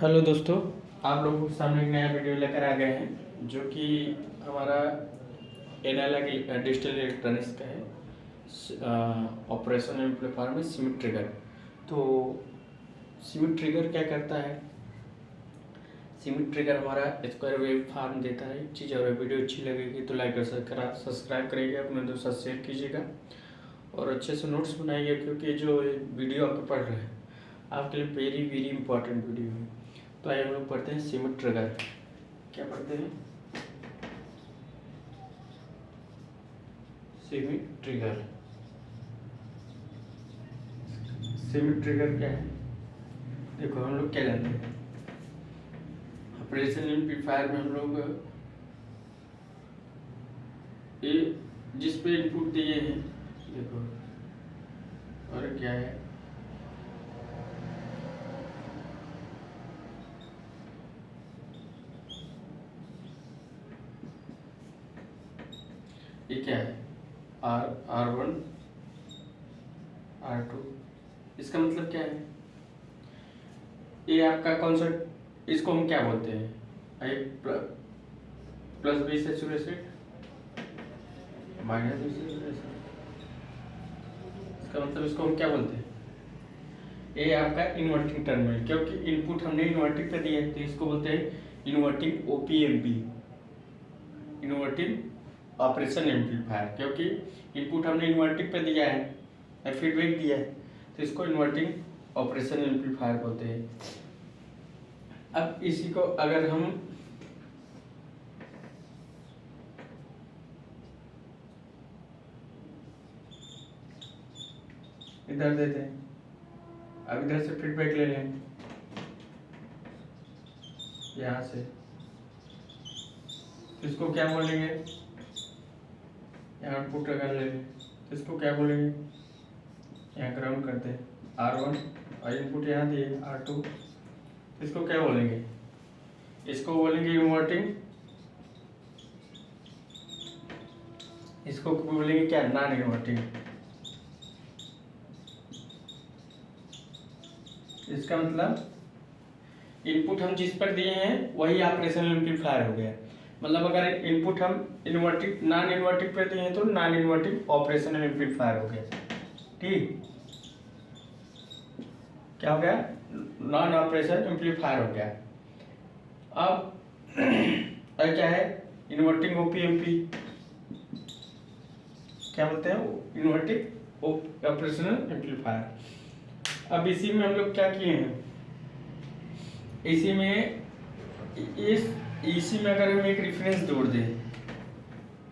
Hello दोस्तों, आप लोगों के सामने एक नया वीडियो लेकर आ गए हैं जो कि हमारा एनालॉग डिजिटल इलेक्ट्रॉनिक्स का है। ऑपरेशन एम्पलीफायर में सीमिट ट्रिगर। तो सीमिट ट्रिगर क्या करता है? सीमिट ट्रिगर हमारा स्क्वायर वेव फॉर्म देता है एक चीज़। और वीडियो अच्छी लगेगी तो लाइक और सब्सक्राइब करिएगा, अपने दोस्तों से शेयर कीजिएगा और अच्छे से नोट्स बनाइए, क्योंकि जो वीडियो आपको पढ़ रहे हैं आपके लिए वेरी वेरी इंपॉर्टेंट वीडियो है। तो आइए हम लोग पढ़ते हैं सीमिट ट्रिगर। क्या पढ़ते हैं? सीमिट ट्रिगर। सीमिट ट्रिगर क्या है? देखो, हम लोग क्या जानते हैं, ऑपरेशन एम्पलीफायर में हम लोग ये जिस पे इनपुट दिए हैं, देखो और क्या है, ये क्या है, R1 R2। इसका मतलब क्या है? ये आपका कौन सा, इसको हम क्या बोलते हैं? Plus B saturation, minus B saturation. इसका मतलब इसको हम क्या बोलते हैं? ये आपका इन्वर्टिंग टर्मिनल, क्योंकि इनपुट हमने इन्वर्टिंग पे दिया है तो इसको बोलते हैं inverting op amp, inverting operation amplifier. क्योंकि इनपुट हमने इन्वर्टिंग पे दिया है, फीडबैक दिया है, तो इसको इन्वर्टिंग ऑपरेशन एम्पलीफायर बोलते हैं। अब इसी को अगर हम इधर देते हैं, अब इधर से फीडबैक ले लें यहाँ से, तो इसको क्या बोलेंगे? यहाँ आउटपुट अगर ले लें तो इसको क्या बोलेंगे? यहाँ ग्राउंड करते हैं R1 और इनपुट यहाँ दिए R2, इसको क्या बोलेंगे? इसको बोलेंगे इन्वर्टिंग, इसको बोलेंगे क्या? Non inverting. इसका मतलब इनपुट हम जिस पर दिए हैं वही ऑपरेशनल एम्पलीफायर हो गया। मतलब अगर इनपुट हम इन्वर्टिंग नॉन इन्वर्टिंग पर दिए हैं तो नॉन इन्वर्टिंग ऑपरेशनल एम्पलीफायर हो गया। ठीक, क्या हो गया? नॉन ऑपरेशन एम्पलीफायर हो गया। अब क्या है? इन्वर्टिंग ओपीएमपी, क्या बोलते हैं? Inverting operational amplifier. अब इसी में हम लोग क्या किए हैं, इसी में इसी में अगर हम एक रेफरेंस जोड़ दें,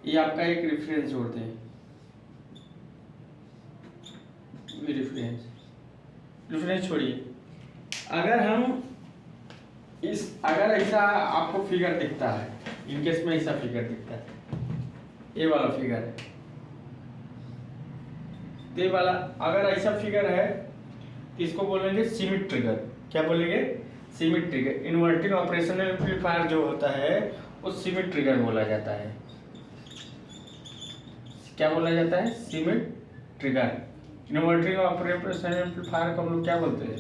ये आपका एक रेफरेंस जोड़ दें, रेफरेंस छोड़िए, अगर हम अगर ऐसा आपको फिगर दिखता है, इनकेस में ऐसा फिगर दिखता है, ये वाला फिगर है, ये वाला अगर ऐसा फिगर है तो इसको बोलेंगे सीमिट ट्रिगर। क्या बोलेंगे? सीमिट ट्रिगर। इन्वर्टिंग ऑपरेशनल एम्पलीफायर जो होता है वो सीमिट ट्रिगर बोला जाता है। क्या बोला जाता है? सीमिट ट्रिगर। इन्वर्टिंग ऑपरेशनल एम्पलीफायर को हम लोग क्या बोलते हैं?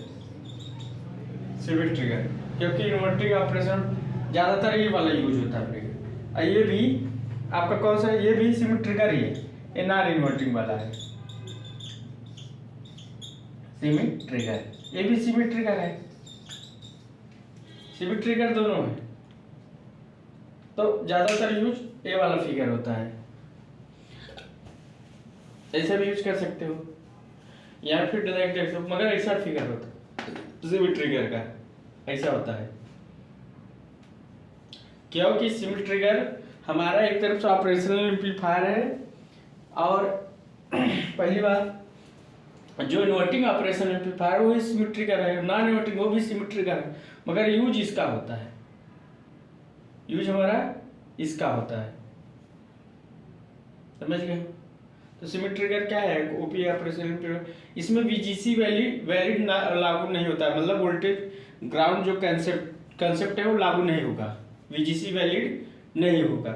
सीमिट ट्रिगर। क्योंकि इन्वर्टिंग ऑपरेशन ज़्यादातर ये वाला यूज होता है। ये भी आपका कौन सा है? ये भी सीमिट ट्रिगर ही है, ये नॉन इन्वर्टिंग वाला है सीमिट ट्रिगर। ये भी सीमिट ट्रिगर है, सीमिट ट्रिगर दोनों है। तो ज्यादातर यूज ये वाला फिगर होता है, ऐसा भी यूज कर सकते हो या फिर डायरेक्ट देख सकते हो, मगर ऐसा फिगर होता है सीमिट ट्रिगर का, ऐसा होता है। क्योंकि सीमिट ट्रिगर हमारा एक तरफ से ऑपरेशनल एम्पलीफायर है, और पहली बात जो इन्वर्टिंग ऑपरेशन एम्पलीफायर वो सीमिट ट्रिगर है, नॉन इन्वर्टिंग वो भी सीमिट ट्रिगर है, मगर यूज इसका होता है, यूज हमारा इसका होता है। समझ गए? तो सीमिट ट्रिगर क्या है? ओपी ऑपरेशन एम्पलीफायर, इसमें वीजीसी वैलिड लागू नहीं होता है, मतलब वोल्टेज ग्राउंड जो कंसेप्ट है वो लागू नहीं होगा, वीजीसी वैलिड नहीं होगा।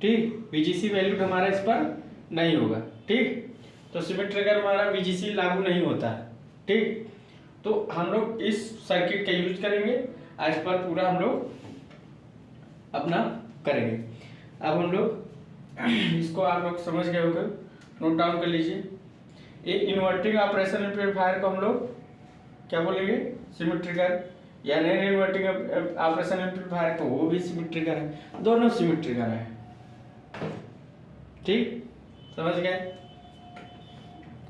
ठीक, वीजीसी वैलिड हमारा इस पर नहीं होगा। ठीक, तो सीमिट ट्रिगर हमारा वीजीसी लागू नहीं होता है। ठीक, तो हम लोग इस सर्किट का यूज करेंगे। आज पर पूरा हम लोग अपना करेंगे। अब हम लोग इसको आप लोग समझ गए होंगे, नोट डाउन कर लीजिए। एक इन्वर्टिंग ऑपरेशन एम्पलीफायर को हम लोग क्या बोलेंगे, सिमेट्रिकल, या नॉन इन्वर्टिंग ऑपरेशन एम्पलीफायर को वो भी सिमेट्रिकल है, दोनों सिमेट्रिकल है। ठीक, समझ गए।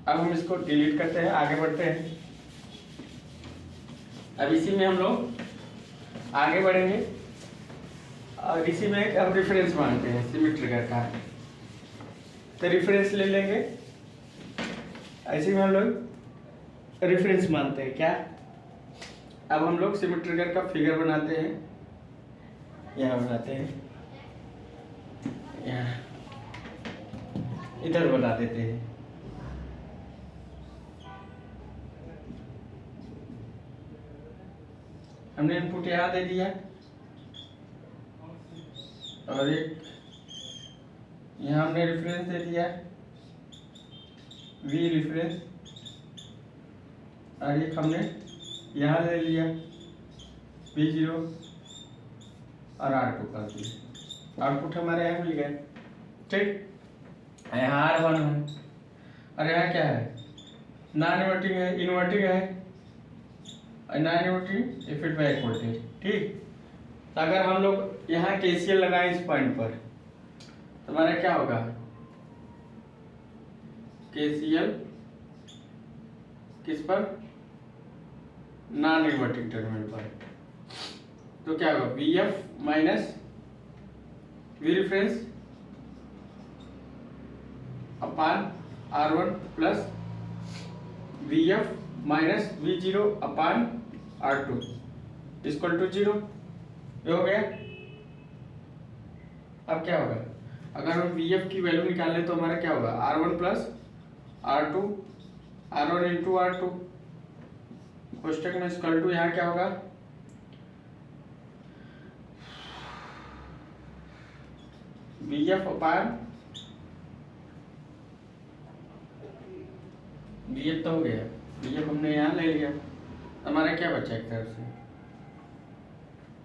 अब हम इसको डिलीट करते हैं, आगे बढ़ते हैं। अब इसी में हम लोग आगे बढ़ेंगे और इसी में हम रेफरेंस मानते हैं सिमेट्रिकल का, तो रेफरेंस ले लेंगे। ऐसे में हम लोग रेफरेंस मानते हैं क्या। अब हम लोग सिमेट्रिकल का फिगर बनाते हैं, यहाँ बनाते हैं, यहाँ इधर बना देते हैं। हमने इनपुट यहाँ दे दिया और एक यहाँ हमने रेफरेंस दे दिया वी रेफरेंस, और एक हमने यहाँ ले लिया V0 और R2 कर दिया। आउटपुट हमारे यहाँ मिल गए। ठीक, यहाँ R1 है और यहाँ क्या है, नॉन इन्वर्टिंग है, इन्वर्टिंग है और नॉन इन्वर्टिंग फीडबैक वोल्टेज। ठीक, तो अगर हम लोग यहाँ KCL लगाएं इस पॉइंट पर तो हमारा क्या होगा, KCL किस पर, नॉन इन्वर्टिंग टर्मिनल पर, तो क्या होगा VF minus V reference upon R1 plus VF minus V0 upon R2 equal to 0। ये हो गया। अब क्या होगा, अगर हम VF की वैल्यू निकालें तो हमारा क्या होगा, R1 plus R2, R1 into R2 कोष्टक में इक्वल टू, यहाँ क्या होगा, VF अपान VF तो हो गया, VF हमने यहाँ ले लिया, हमारा क्या बचा एक तरफ से,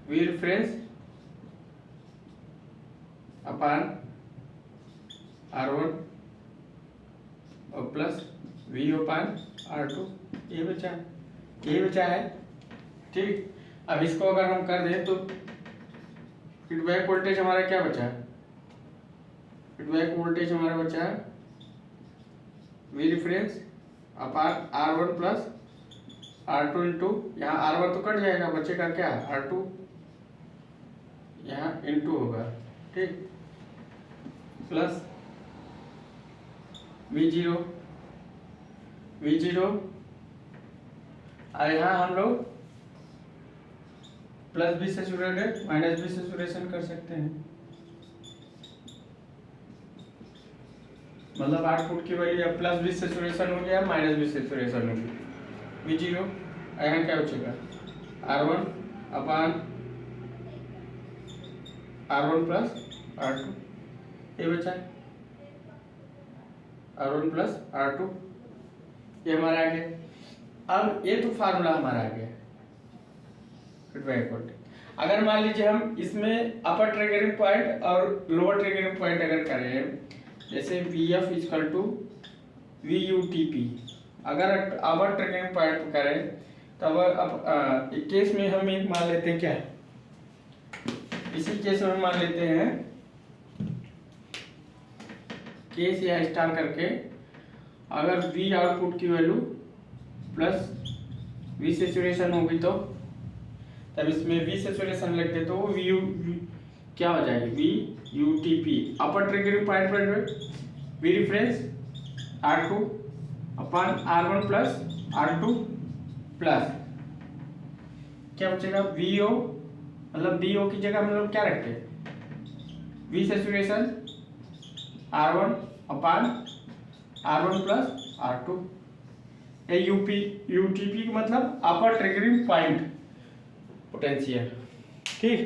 V रेफरेंस अपान R1 और प्लस V अपान R2, ये बचा है। ठीक, अब इसको अगर हम कर दें तो फीडबैक वोल्टेज हमारा क्या बचा, फीडबैक वोल्टेज हमारा बचा है V reference upon R1 plus R2 into, यहाँ R1 तो कट जाएगा, बचेगा क्या, R2, यहाँ इंटू होगा। ठीक, प्लस V0 और यहाँ हम लोग plus B saturated minus B saturation कर सकते हैं, मतलब आउटपुट की वैल्यू प्लस बी सैचुरेशन हो गया, माइनस बी सैचुरेशन हो गया। V0 यहाँ क्या बचेगा, R1 अपान R1 प्लस R2, ये बचा है R1 प्लस R2, ये हमारा आ गया। अब ये तो फार्मूला हमारा आ गया फीडबैक वोल्टेज। अगर मान लीजिए हम इसमें अपर ट्रिगरिंग पॉइंट और लोअर ट्रिगरिंग पॉइंट अगर करें, जैसे VF इक्वल टू VUTP, अगर अपर ट्रिगरिंग पॉइंट करें तब अब एक केस में हम एक मान लेते हैं, क्या इसी केस में मान लेते हैं, केस या स्टार करके, अगर V आउटपुट की वैल्यू प्लस V सैचुरेशन होगी तो तब इसमें V सैचुरेशन लगते तो वो क्या हो जाएगी, VUTP अपर ट्रिगरिंग पॉइंट पर V रेफरेंस R2 अपान R1 प्लस R2 प्लस क्या बचेगा, VO, मतलब VO की जगह हम लोग क्या रखते हैं, V सैचुरेशन R1 अपान R1 प्लस R2, UTP का मतलब अपर ट्रिगरिंग पॉइंट पोटेंशियल। ठीक,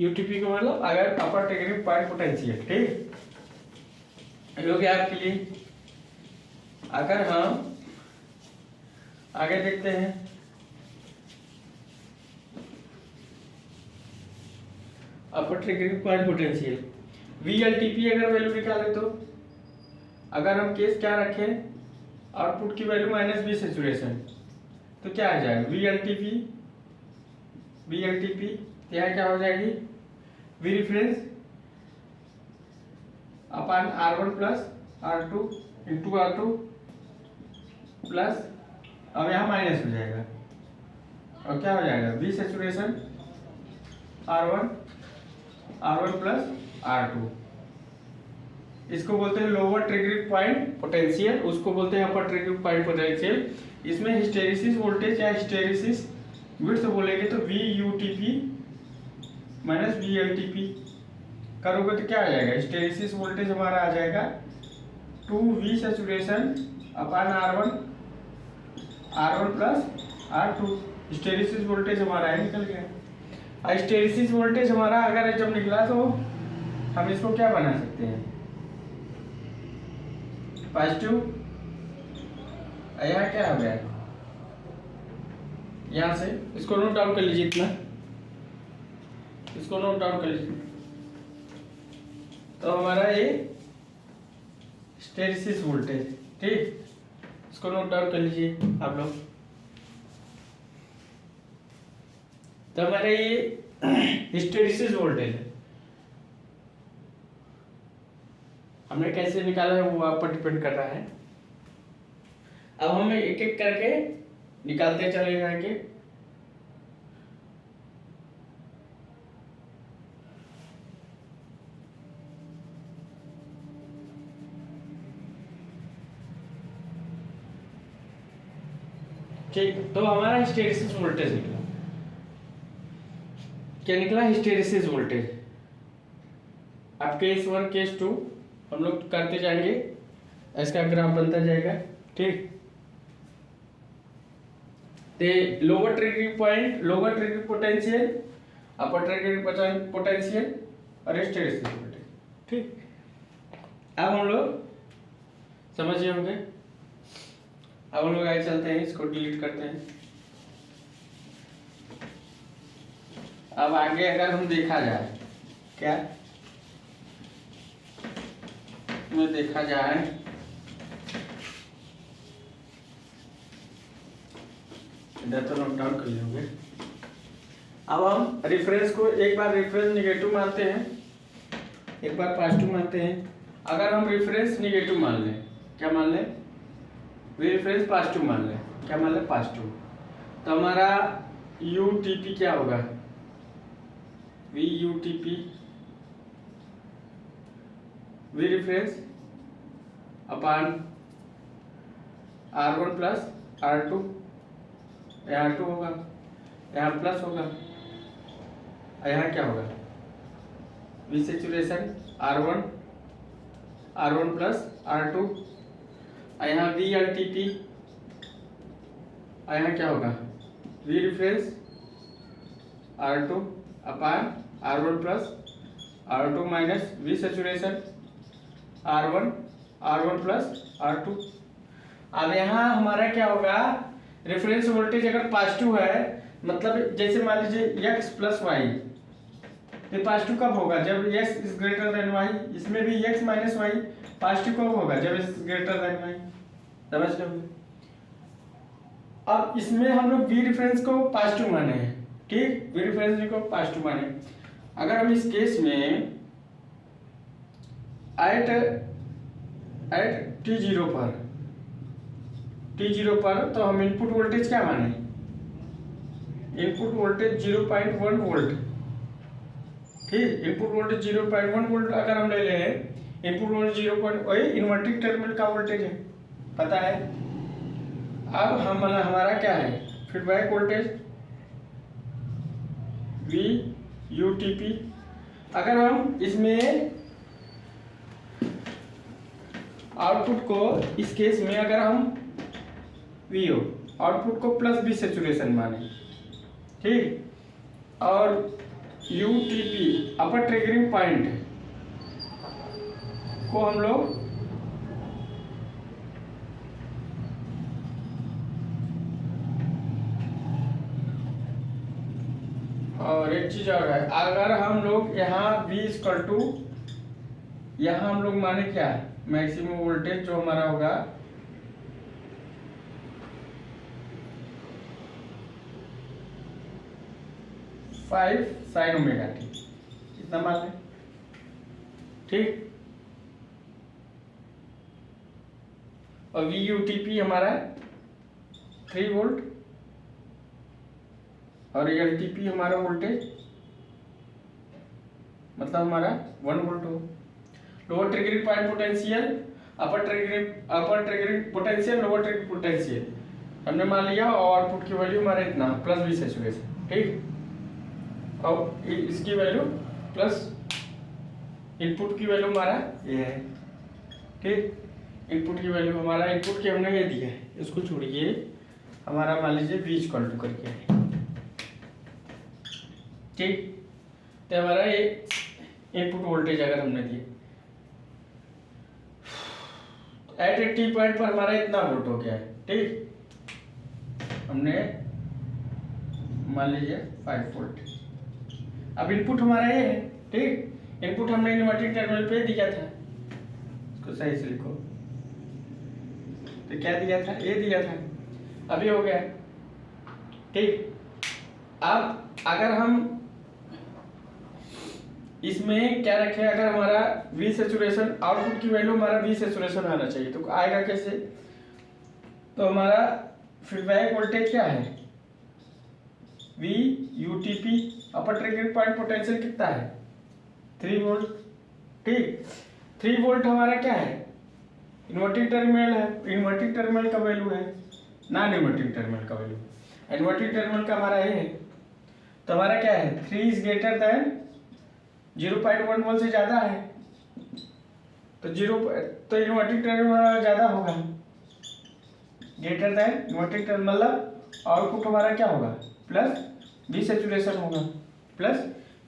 UTP का मतलब अगर अपर ट्रिगरिंग पॉइंट पोटेंशियल। ठीक, हो गया आपके लिए। अगर हम आगे देखते हैं, अपर ट्रिगरिंग पॉइंट पोटेंशियल। VLTP अगर वैल्यू निकालें तो अगर हम केस क्या रखें, आउटपुट की वैल्यू -V सेचुरेशन, तो क्या आ जाएगा VLTP यहाँ क्या हो जाएगी, V रिफरेंस अपन R1 plus R2 into R2 plus, अब यहाँ माइनस हो जाएगा और क्या हो जाएगा V saturation R1 plus R2। इसको बोलते हैं लोअर ट्रिगरिंग पॉइंट पोटेंशियल, उसको बोलते हैं अपर ट्रिगरिंग पॉइंट पोटेंशियल। इसमें हिस्टेरिसिस वोल्टेज या हिस्टेरिसिस विड्थ बोलेंगे तो VUTP माइनस VLTP करोगे तो क्या आ जाएगा, हिस्टेरिसिस वोल्टेज हमारा आ जाएगा 2V सेचुरेशन अपन R1 plus R2। Hysteresis voltage हमारा है निकल गया। हिस्टेरिसिस वोल्टेज हमारा अगर जब निकला तो हम इसको क्या बना सकते हैं, पॉजिटिव। यहाँ क्या हो गया, यहाँ से इसको नोट डाउन कर लीजिए, इतना इसको नोट डाउन कर लीजिए। तो हमारा ये हिस्टेरिसिस वोल्टेज, ठीक, इसको नोट डाउन कर लीजिए आप लोग। तो हमारा ये हिस्टेरिसिस वोल्टेज है, हमने कैसे निकाला है वो आप पर डिपेंड कर रहा है। अब हम एक एक करके निकालते चले जाएंगे। ठीक, तो हमारा हिस्टेरिसिस वोल्टेज निकला, क्या निकला, हिस्टेरिसिस वोल्टेज। अब केस 1 केस 2 हम लोग करते जाएंगे, इसका ग्राफ बनता जाएगा, ठीक। Lower triggering point, lower triggering potential, upper triggering potential और हिस्टेरिसिस वोल्टेज, ठीक। अब हम लोग समझिए होंगे। अब हम लोग आगे चलते हैं, इसको डिलीट करते हैं। अब आगे अगर हम देखा जाए, क्या में देखा जाए, इधर तो नोट डाउन कर लेंगे। अब हम रेफरेंस को एक बार रेफरेंस निगेटिव मानते हैं, एक बार पॉजिटिव मानते हैं। अगर हम रेफरेंस निगेटिव मान लें, क्या मान लें, रेफरेंस पॉजिटिव मान लें, क्या मान लें, पॉजिटिव, तो हमारा UTP क्या होगा, VUTP V रेफरेंस अपन R1 प्लस R2, यहाँ R2 होगा, यहाँ प्लस होगा, यहाँ क्या होगा, V saturation R1 plus R2, यहाँ VLTP, यहाँ क्या होगा, V रेफरेंस R2 अपन R1 plus R2 minus V saturation R1 plus R2। अब यहाँ हमारा क्या होगा, रेफरेंस वोल्टेज अगर पॉजिटिव है, मतलब जैसे मान लीजिए x प्लस वाई, ये पॉजिटिव कब होगा, जब x is greater than y। इसमें भी x माइनस वाई पॉजिटिव कब होगा, जब x ग्रेटर देन y, समझ लो। अब इसमें हम लोग V रेफरेंस को पॉजिटिव माने हैं, ठीक, V रेफरेंस को पॉजिटिव माने। अगर हम इस केस में एट T0 पर तो हम इनपुट वोल्टेज क्या माने, इनपुट वोल्टेज 0.1 वोल्ट, ठीक, इनपुट वोल्टेज 0.1 वोल्ट अगर हम ले लें, इनपुट वोल्टेज 0. वही इन्वर्टिंग टर्मिनल का वोल्टेज है, पता है। अब हमारा क्या है, फीडबैक वोल्टेज VUTP। अगर हम इसमें आउटपुट को, इस केस में अगर हम VO आउटपुट को प्लस V सेचुरेशन माने, ठीक, और UTP अपर ट्रिगरिंग पॉइंट को हम लोग और एक चीज और है, अगर हम लोग यहाँ V इक्वल टू, यहाँ हम लोग माने क्या है, मैक्सिमम वोल्टेज जो हमारा होगा 5 sin ओमेगा टी, इतना मान लें, ठीक। और वी यू टी पी हमारा 3 वोल्ट और एल टी पी हमारा वोल्टेज मतलब हमारा 1 वोल्ट हो। Lower triggering point potential, upper triggering potential, lower triggering potential हमने मान लिया, और आउटपुट की वैल्यू हमारा इतना प्लस V सैचुरेशन, ठीक। और इसकी वैल्यू प्लस इनपुट की वैल्यू हमारा ये है, ठीक। इनपुट की वैल्यू हमारा, इनपुट की हमने ये दिया है, इसको छोड़िए, हमारा मान लीजिए V इक्वल टू करके है, ठीक। तो हमारा ये इनपुट वोल्टेज अगर हमने दिया एट ए टी पॉइंट पर हमारा इतना वोल्ट हो गया है, ठीक। हमने मान लीजिए 5 वोल्ट। अब इनपुट हमारा ये है, ठीक। इनपुट हमने इन्वर्टिंग टर्मिनल पे दिया था, इसको सही से लिखो, तो क्या दिया था, ये दिया था, अभी हो गया, ठीक। अब अगर हम इसमें क्या रखें, अगर हमारा V सैचुरेशन, आउटपुट की वैल्यू हमारा V सैचुरेशन आना चाहिए, तो आएगा कैसे, तो हमारा फीडबैक वोल्टेज क्या है, V UTP, अपर ट्रिगरिंग पॉइंट पोटेंशियल कितना है 3 वोल्ट, ठीक। 3 वोल्ट हमारा क्या है, इन्वर्टिंग टर्मिनल है, इन्वर्टिंग टर्मिनल का वैल्यू है, नॉन इन्वर्टिंग टर्मिनल का वैल्यू, इन्वर्टिंग टर्मिनल का हमारा ये है, तो हमारा क्या है 3 इज ग्रेटर देन 0.1 वोल्ट से ज्यादा है, तो इन्वर्टिंग टर्मिनल ज्यादा होगा, ग्रेटर देन इन्वर्टिंग टर्मिनल, मतलब आउटपुट हमारा क्या होगा प्लस V सैचुरेशन होगा, प्लस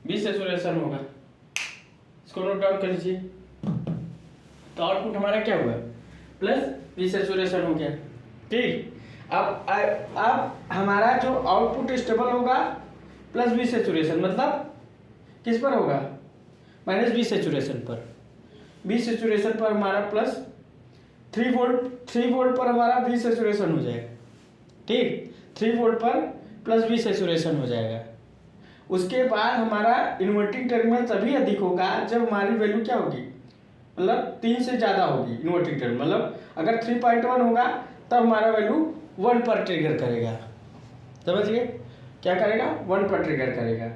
V सैचुरेशन होगा, इसको नोट डाउन कर लीजिए। तो आउटपुट हमारा क्या होगा प्लस V सैचुरेशन हो गया, ठीक। अब हमारा जो आउटपुट स्टेबल होगा प्लस V सैचुरेशन, मतलब किस पर होगा, माइनस V सैचुरेशन पर, V सैचुरेशन पर हमारा प्लस 3 वोल्ट पर हमारा V सैचुरेशन हो जाएगा, ठीक। 3 वोल्ट पर प्लस V सैचुरेशन हो जाएगा। उसके बाद हमारा इन्वर्टिंग टर्मिनल तभी अधिक होगा जब हमारी वैल्यू क्या होगी, मतलब 3 से ज़्यादा होगी इन्वर्टिंग टर्मिनल, मतलब अगर 3.1 होगा तब हमारा वैल्यू 1 पर ट्रिगर करेगा, समझिए क्या करेगा, 1 पर ट्रिगर करेगा।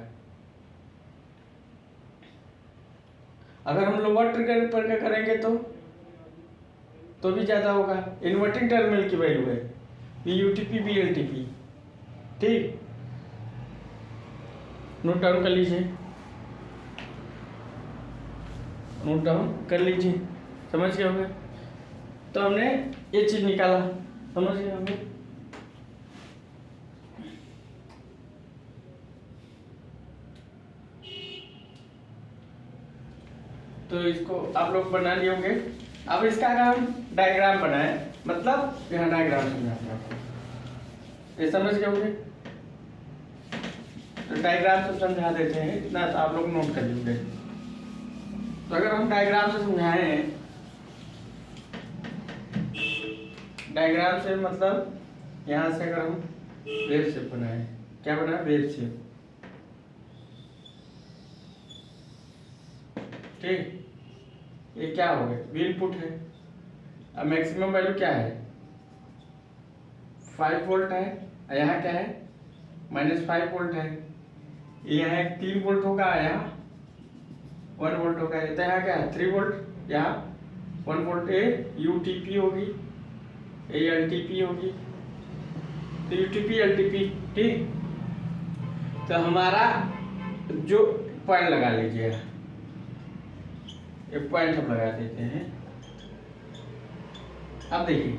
अगर हम लोअर ट्रिगर पर क्या करेंगे तो भी ज़्यादा होगा, इन्वर्टिंग टर्मिनल की वैल्यू है VUTP VLTP, ठीक। नोट डाउन कर लीजिए, नोट डाउन कर लीजिए, समझ गए होंगे। तो हमने ये चीज निकाला, समझ गए होंगे। तो इसको आप लोग बना लिए होंगे। अब इसका अगर हम डायग्राम बनाए, मतलब यहाँ डायग्राम समझाते हैं आपको, ये समझ गए होंगे। तो डायग्राम से समझा देते हैं, इतना तो आप लोग नोट कर लीजिए। तो अगर हम डायग्राम से समझाएं, डायग्राम से मतलब यहाँ से अगर हम वेव शेप बनाए, क्या बनाए, वेव शेप, ठीक। ये क्या हो गया, वी इनपुट है। अब मैक्सिमम वैल्यू क्या है, 5 वोल्ट है, यहाँ क्या है -5 वोल्ट है। यहाँ 3 वोल्ट होगा, यहाँ 1 वोल्ट होगा। तो यहाँ क्या है 3 वोल्ट, यहाँ 1 वोल्ट। ए यूटीपी होगी, ए एलटीपी होगी, तो यूटीपी एलटीपी, ठीक। तो हमारा जो पॉइंट लगा लीजिए, एक पॉइंट हम लगा देते हैं। अब देखिए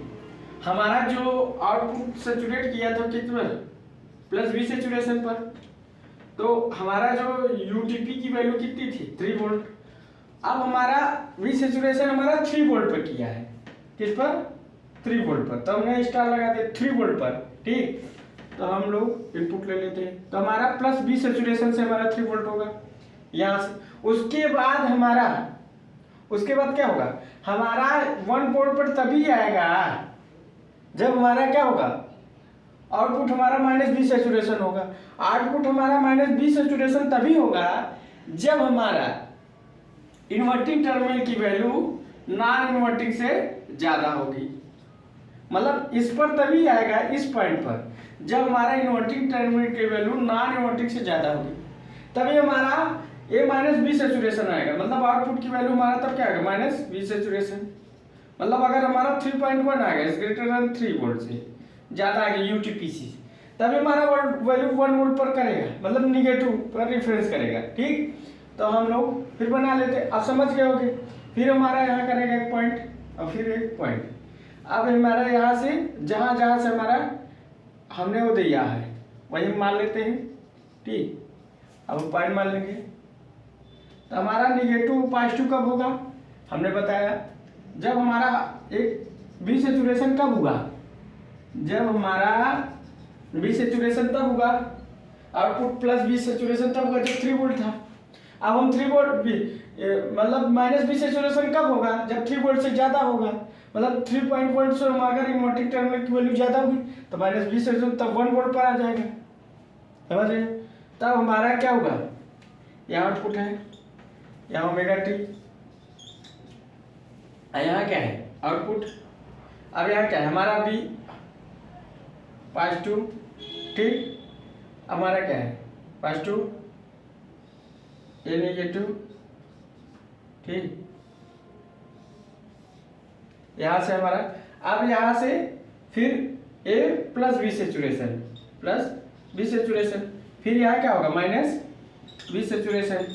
हमारा जो आउटपुट सैचुरेट किया था किस पर, प्लस वी सैचुरेशन पर। तो हमारा जो यूटीपी की वैल्यू कितनी थी, 3 वोल्ट। अब हमारा वी सैचुरेशन हमारा 3 वोल्ट पर किया है, किस पर, 3 वोल्ट पर। तो हमने स्टार लगा दिया 3 वोल्ट पर, ठीक। तो हम लोग इनपुट ले लेते हैं, तो हमारा प्लस बी सेचुरेशन से हमारा 3 वोल्ट होगा यहाँ से। उसके बाद क्या होगा, हमारा 1 वोल्ट पर तभी आएगा जब हमारा क्या होगा, आउटपुट हमारा माइनस बी सेचुरेशन होगा। आउटपुट हमारा माइनस बी सेचुरेशन तभी होगा जब हमारा इन्वर्टिंग टर्मिनल की वैल्यू नॉन इन्वर्टिंग से ज़्यादा होगी। मतलब इस पर तभी आएगा, इस पॉइंट पर, जब हमारा इन्वर्टिंग टर्मिनल की वैल्यू नॉन इन्वर्टिंग से ज़्यादा होगी, तभी हमारा ए माइनस बी सेचुरेशन आएगा। मतलब आउटपुट की वैल्यू हमारा तब क्या आएगा, माइनस बी सेचुरेशन। मतलब अगर हमारा 3.1 आएगा इज ग्रेटर देन 3 वोल्ट से ज़्यादा आएगा यूटीपीसी, तभी हमारा वैल्यू 1 वोल्ट पर करेगा, मतलब निगेटिव पर रेफरेंस करेगा। ठीक, तो हम लोग फिर बना लेते, आप समझ गए होगे। फिर हमारा यहाँ करेगा एक पॉइंट और फिर एक पॉइंट। अब हमारा यहाँ से जहाँ से हमारा हमने वो दिया है वही मान लेते हैं। ठीक, अब पॉइंट मान लेंगे, तो हमारा निगेटिव पॉजिटिव कब होगा, हमने बताया जब हमारा एक बी सेचुरेशन कब होगा, जब हमारा बी सेचुरेशन तब होगा, आउटपुट प्लस बी सेचुरेशन तब होगा जब 3 वोल्ट था। अब हम 3 वोल्ट भी मतलब माइनस बी सेचुरेशन कब होगा, जब 3 वोल्ट से ज़्यादा होगा। मतलब 3.1 से हम अगर इन्वर्टिंग टर्मिनल की वैल्यू ज़्यादा होगी तो माइनस बी सेचुरेशन तब 1 वोल्ट पर आ जाएगा, समझ रहे। तब हमारा क्या होगा, यहाँ आउटपुट है, यहाँ ओमेगा टी, यहाँ क्या है आउटपुट। अब यहाँ क्या है, हमारा बी पॉजिटिव, ठीक, हमारा क्या है पॉजिटिव, ए नेगेटिव, ठीक, यहाँ से हमारा, अब यहाँ से फिर A plus B saturation, plus B saturation, फिर यहाँ क्या होगा माइनस बी सेचुरेशन,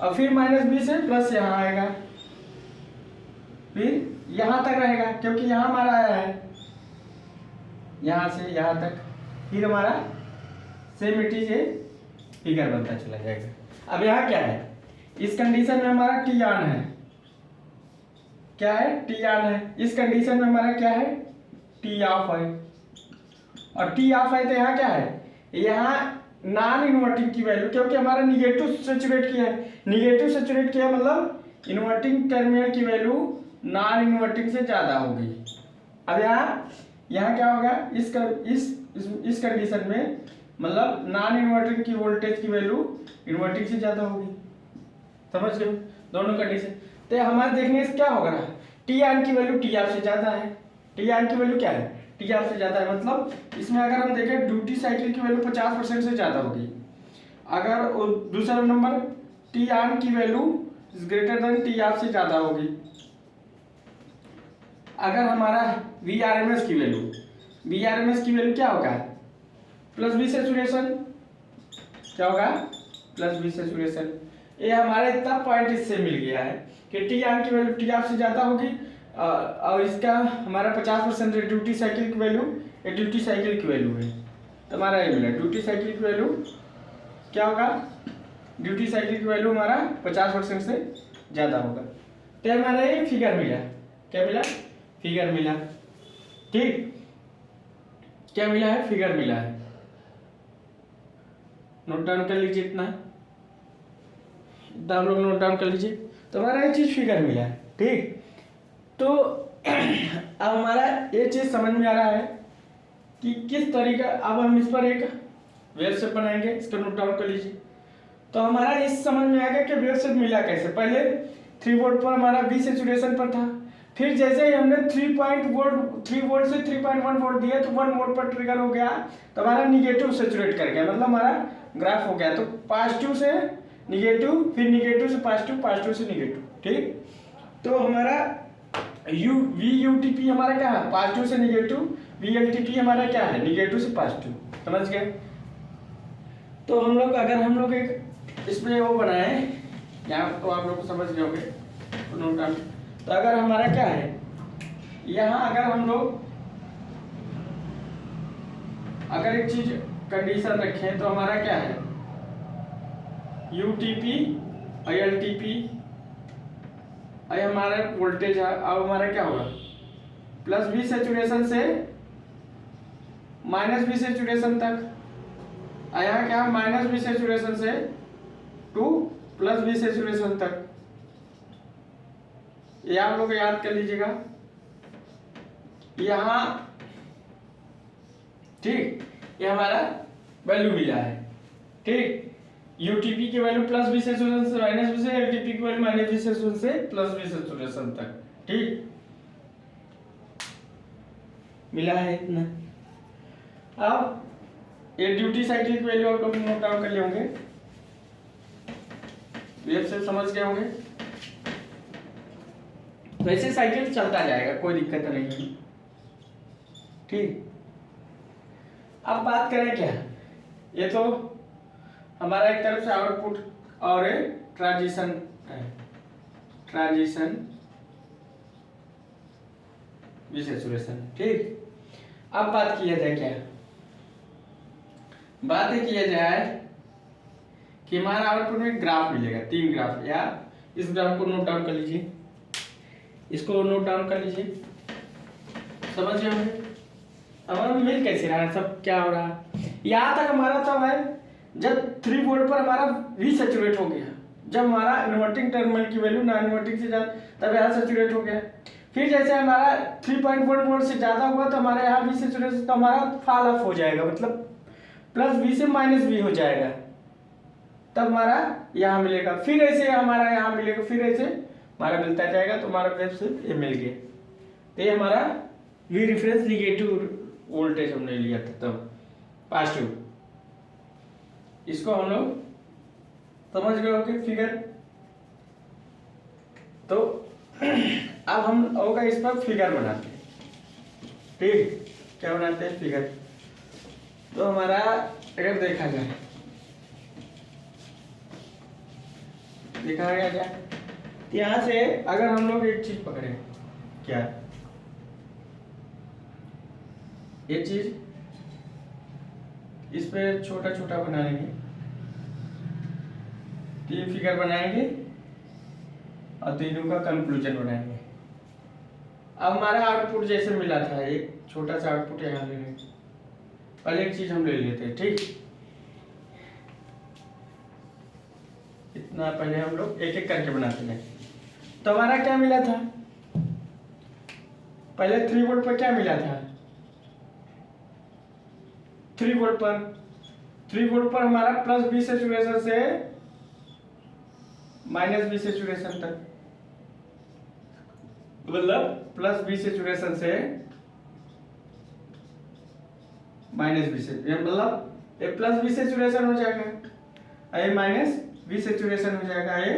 और फिर माइनस बी से प्लस यहाँ आएगा, फिर यहाँ तक रहेगा क्योंकि यहाँ हमारा आया है, यहाँ से यहाँ तक, फिर हमारा same it is a figure बनता चला जाएगा। अब यहाँ क्या है, इस कंडीशन में हमारा टी ऑन है, क्या है टी ऑन है, इस कंडीशन में हमारा क्या है टी ऑफ है, और टी ऑफ है तो यहाँ क्या है, यहाँ नॉन इन्वर्टिंग की वैल्यू, क्योंकि हमारा निगेटिव सेचुरेट किया है, निगेटिव सेचुरेट किया मतलब इन्वर्टिंग टर्मिनल की वैल्यू नॉन इन्वर्टिंग से ज़्यादा होगी। अब यहाँ क्या होगा, इस कंडीशन में मतलब नॉन इन्वर्टिंग की वोल्टेज की वैल्यू इन्वर्टिंग से ज़्यादा होगी, समझ गए दोनों कंडीशन। तो हमारे देखने से क्या होगा, टी ऑन की वैल्यू टी ऑफ से ज़्यादा है, टी ऑन की वैल्यू क्या है टी ऑफ से ज़्यादा है। मतलब इसमें अगर हम देखें ड्यूटी साइकिल की वैल्यू 50% से ज़्यादा होगी। अगर दूसरा नंबर टी ऑन की value greater than T of से ज़्यादा होगी। अगर हमारा वी आर एम एस की वैल्यू क्या होगा, प्लस बी सेचुरेशन, क्या होगा प्लस बी सेचुरेशन। ये हमारा इतना पॉइंट इससे मिल गया है कि टी ऑन की वैल्यू टी ऑफ से ज़्यादा होगी, और इसका हमारा 50% ड्यूटी साइकिल की वैल्यू, ये ड्यूटी साइकिल की वैल्यू है, तो हमारा ये मिला ड्यूटी साइकिल की वैल्यू क्या होगा, ड्यूटी साइकिल की वैल्यू हमारा 50% से ज़्यादा होगा। तो हमारा ये फिगर मिला, क्या मिला फिगर मिला, ठीक, क्या मिला है फिगर मिला है, नोट डाउन कर लीजिए, इतना हम लोग नोट डाउन कर लीजिए। तो हमारा ये चीज़ फिगर मिला है, ठीक। तो अब हमारा ये चीज़ समझ में आ रहा है कि किस तरीका, अब हम इस पर एक वेव शेप बनाएंगे, इसको नोट डाउन कर लीजिए। तो हमारा इस समझ में आएगा कि वेव शेप मिला कैसे। पहले 3 वोल्ट पर हमारा बी सेचुरेशन पर था, फिर जैसे ही हमने 3 वोल्ट से 3.1 वोल्ट दिया तो 1 वोल्ट पर ट्रिगर हो गया, तो हमारा निगेटिव सेचुरेट कर गया, मतलब हमारा ग्राफ हो गया। तो पॉजिटिव से निगेटिव, फिर निगेटिव से पॉजिटिव, पॉजिटिव से निगेटिव, ठीक। तो हमारा VUTP हमारा क्या है, पॉजिटिव से निगेटिव, VLTP हमारा क्या है, निगेटिव से पॉजिटिव, समझ गए। तो अगर हम लोग एक इसमें वो बनाए, यहाँ तो आप लोग को समझ गए होंगे नोट डाउन। तो अगर हमारा क्या है, यहाँ अगर हम लोग अगर एक चीज कंडीशन रखें तो हमारा क्या है, UTP ILTP, ये हमारा वोल्टेज है। अब हमारा क्या होगा, प्लस बी सेचुरेशन से माइनस बी सेचुरेशन तक, यहाँ क्या माइनस बी सेचुरेशन से टू प्लस बी सेचुरेशन तक, ये आप लोग याद कर लीजिएगा यहाँ। ठीक, ये हमारा वैल्यू मिला है। ठीक, यूटीपी की वैल्यू प्लस बी सेचुरेशन से माइनस बी से, एलटीपी की वैल्यू माइनस बी सेचुरेशन से प्लस बी सेचुरेशन तक। ठीक, मिला है इतना। अब ये ड्यूटी साइकिल की वैल्यू आप लोग नोट डाउन कर लिए होंगे, वेब से समझ गए होंगे। वैसे साइकिल चलता जाएगा, कोई दिक्कत नहीं है। ठीक, अब बात करें क्या, ये तो हमारा एक तरफ से आउटपुट और ट्रांजिशन है, ट्रांजिशन विसेचुरेशन। ठीक, अब बात किया जाए क्या, बात ये किया जाए कि हमारा आउटपुट में ग्राफ मिलेगा, 3 ग्राफ, या इस ग्राफ को नोट डाउन कर लीजिए, इसको नोट डाउन कर लीजिए, समझ गए होंगे। हमारा मिल कैसे रहा है, सब क्या हो रहा है। यहाँ तक हमारा तब है जब 3 वोल्ट पर हमारा वी सेचुरेट हो गया, जब हमारा इन्वर्टिंग टर्मिनल की वैल्यू नॉन इन्वर्टिंग से ज्यादा, तब यहाँ सेचुरेट हो गया। फिर जैसे हमारा 3.1 वोल्ट से ज्यादा हुआ तो हमारे यहाँ वी सेचुरेशन, तो हमारा फॉल ऑफ हो जाएगा, मतलब प्लस बी से माइनस बी हो जाएगा, तब हमारा यहाँ मिलेगा। फिर ऐसे हमारा यहाँ मिलेगा, फिर ऐसे हमारा मिलता जाएगा, तो हमारा वेव से ये मिल गया। तो ये हमारा वी रिफरेंस निगेटिव वोल्टेज हमने लिया था तब, पॉजिटिव। इसको हम लोग समझ गए होंगे फिगर। तो अब हम होगा इस पर फिगर बनाते हैं। ठीक, क्या बनाते हैं, फिगर। तो हमारा अगर देखा जाए, दिखाया जाए, यहाँ से अगर हम लोग एक चीज पकड़े, क्या ये चीज, इस पे छोटा छोटा बना लेंगे, 3 फिगर बनाएंगे और तीनों का कंक्लूजन बनाएंगे। अब हमारा आउटपुट जैसे मिला था, एक छोटा सा आउटपुट यहाँ ले लेंगे, पहले एक चीज हम ले लेते हैं। ठीक, इतना पहले हम लोग एक एक करके बनाते हैं। तो हमारा क्या मिला था, पहले 3 वोल्ट पर क्या मिला था, 3 वोल्ट पर हमारा प्लस बी सेचुरेशन से माइनस बी सेचुरेशन तक, मतलब प्लस बी सेचुरेशन से माइनस बी से, मतलब ये प्लस बी सेचुरेशन हो जाएगा, ये माइनस बी सेचुरेशन हो जाएगा, ये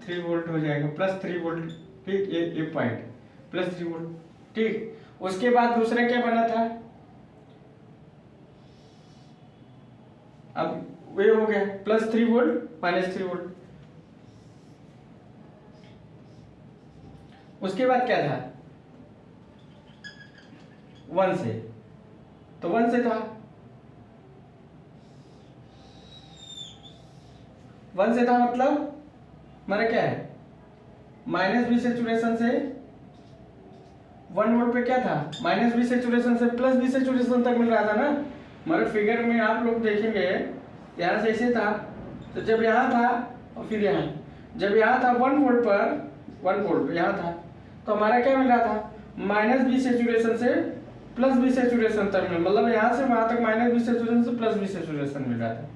3 वोल्ट हो जाएगा, प्लस 3 वोल्ट। ठीक, ये पॉइंट प्लस 3 वोल्ट। ठीक, उसके बाद दूसरा क्या बना था, अब ये हो गया प्लस 3 वोल्ट माइनस 3 वोल्ट। उसके बाद क्या था, 1 से, तो 1 से था, 1 से था, मतलब हमारा क्या है, माइनस बी सेचुरेशन से 1 वोल्ट पे क्या था, माइनस बी सेचुरेशन से प्लस बी सेचुरेशन तक मिल रहा था ना। हमारे फिगर में आप लोग देखेंगे यहाँ से ऐसे था, तो जब यहाँ था और फिर यहाँ, जब यहाँ था 1 वोल्ट पर 1 वोल्ट यहाँ था, तो हमारा क्या मिल रहा था, माइनस बी सेचुरेशन से प्लस बी सेचुरेशन तक मिल, मतलब यहाँ से वहां तक माइनस बी सेचुरेशन से प्लस बी सेचुरेशन मिल रहा था।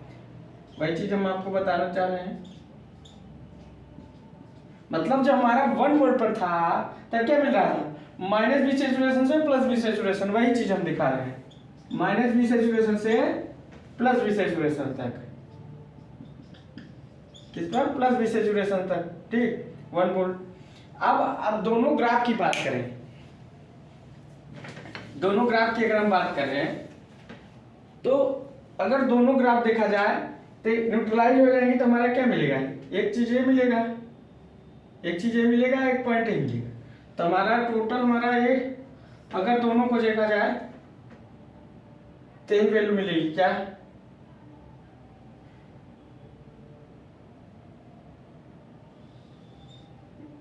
वही चीज हम आपको बताना चाह रहे हैं, मतलब जब हमारा 1 वोल्ट पर था तब क्या मिल रहा था, माइनस बी सेचुरेशन से प्लस बी सेचुरेशन, वही चीज हम दिखा रहे हैं, माइनस बी सेचुरेशन से प्लस बी सेचुरेशन तक, किस पर, प्लस बी सेचुरेशन तक। ठीक, 1 वोल्ट। अब दोनों ग्राफ की बात करें, दोनों ग्राफ की अगर हम बात कर रहे हैं, तो अगर दोनों ग्राफ देखा जाए तो न्यूट्रलाइज हो जाएंगे, तो हमारा क्या मिलेगा, एक चीज ये मिलेगा, एक चीज ये मिलेगा, एक पॉइंट ये मिलेगा। तो हमारा टोटल हमारा ये, अगर दोनों को देखा जाए तो यही वैल्यू मिलेगी, क्या,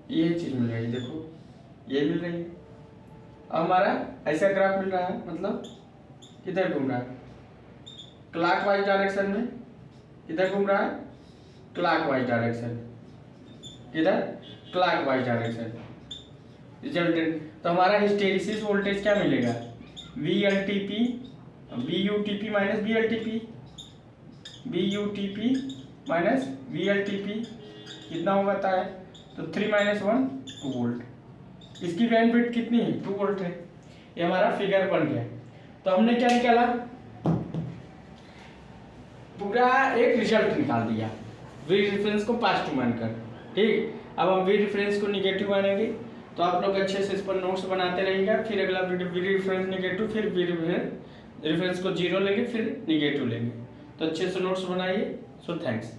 ये चीज मिल रही है, देखो ये मिल रही है। अब हमारा ऐसा ग्राफ मिल रहा है, मतलब किधर घूम रहा है, क्लॉकवाइज डायरेक्शन में, किधर घूम रहा है, क्लॉकवाइज डायरेक्शन, किधर, क्लॉकवाइज डायरेक्शन। रिजल्टेंट तो हमारा हिस्टेरिसिस वोल्टेज क्या मिलेगा, VLTP VUTP minus VLTP, VUTP minus VLTP कितना होगा है, तो 3 - 1 2 वोल्ट। इसकी बैंडविड्थ कितनी है, 2 वोल्ट है। ये हमारा फिगर बन गया। तो हमने क्या निकाला, पूरा एक रिजल्ट निकाल दिया वी रेफरेंस को पॉजिटिव मानकर। ठीक, अब हम वी रेफरेंस को निगेटिव मानेंगे। तो आप लोग अच्छे से इस पर नोट्स बनाते रहिएगा। फिर अगला वीडियो वी रेफरेंस निगेटिव, फिर वी रेफरेंस को 0 लेंगे, फिर निगेटिव लेंगे। तो अच्छे से नोट्स बनाइए। So thanks.